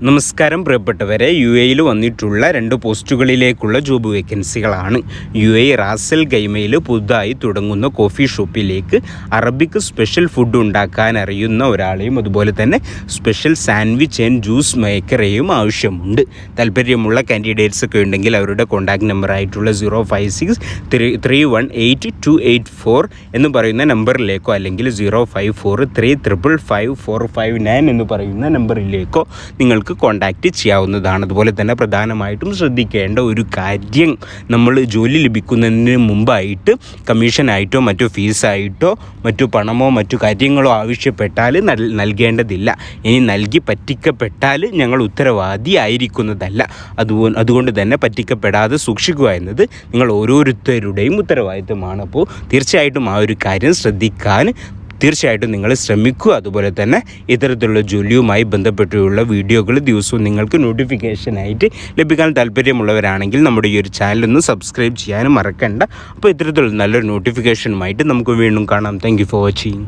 നമസ്കാരം പ്രിയപ്പെട്ടവരെ, UAE വന്നിട്ടുള്ള 2 പോസ്റ്റുകളിലേക്കുള്ള ജോബ് വേക്കൻസികളാണ്. UAE റാസൽ ഗൈമയിൽ പുതുതായി തുടങ്ങുന്ന കോഫി ഷോപ്പിലേക്ക് അറബിക് സ്പെഷ്യൽ ഫുഡ് ഉണ്ടാക്കാൻ അറിയുന്ന ഒരാളെയും അതുപോലെ തന്നെ സ്പെഷ്യൽ സാൻഡ്വിച്ച് ആൻഡ് ജ്യൂസ് മേക്കറെയും ആവശ്യമുണ്ട്. താല്പര്യമുള്ള കാൻഡിഡേറ്റ്സ് ഒക്കെ ഉണ്ടെങ്കിൽ അവരുടെ കോൺടാക്ട് നമ്പർ ആയിട്ടുള്ള 056-318-284 എന്ന് പറയുന്ന നമ്പറിലേക്കോ അല്ലെങ്കിൽ 054-3555459 എന്ന് പറയുന്ന നമ്പറിലേക്കോ നിങ്ങൾക്ക് കോൺടാക്റ്റ് ചെയ്യാവുന്നതാണ്. അതുപോലെ തന്നെ പ്രധാനമായിട്ടും ശ്രദ്ധിക്കേണ്ട ഒരു കാര്യം, നമ്മൾ ജോലി ലഭിക്കുന്നതിന് മുമ്പായിട്ട് കമ്മീഷനായിട്ടോ മറ്റു ഫീസായിട്ടോ മറ്റു പണമോ മറ്റു കാര്യങ്ങളോ ആവശ്യപ്പെട്ടാൽ നൽകേണ്ടതില്ല. ഇനി നൽകി പറ്റിക്കപ്പെട്ടാൽ ഞങ്ങൾ ഉത്തരവാദി ആയിരിക്കുന്നതല്ല. അതുകൊണ്ട് തന്നെ പറ്റിക്കപ്പെടാതെ സൂക്ഷിക്കുക എന്നത് നിങ്ങൾ ഓരോരുത്തരുടെയും ഉത്തരവാദിത്തമാണ്. അപ്പോൾ തീർച്ചയായിട്ടും ആ ഒരു കാര്യം ശ്രദ്ധിക്കാൻ നിങ്ങൾ ശ്രമിക്കുക. അതുപോലെ തന്നെ ഇത്തരത്തിലുള്ള ജോലിയുമായി ബന്ധപ്പെട്ടുള്ള വീഡിയോകൾ ദിവസവും നിങ്ങൾക്ക് നോട്ടിഫിക്കേഷനായിട്ട് ലഭിക്കാൻ താല്പര്യമുള്ളവരാണെങ്കിൽ നമ്മുടെ ഈ ഒരു ചാനലൊന്ന് സബ്സ്ക്രൈബ് ചെയ്യാനും മറക്കണ്ട. അപ്പോൾ ഇത്തരത്തിലുള്ള നല്ലൊരു നോട്ടിഫിക്കേഷനുമായിട്ട് നമുക്ക് വീണ്ടും കാണാം. Thank you for watching.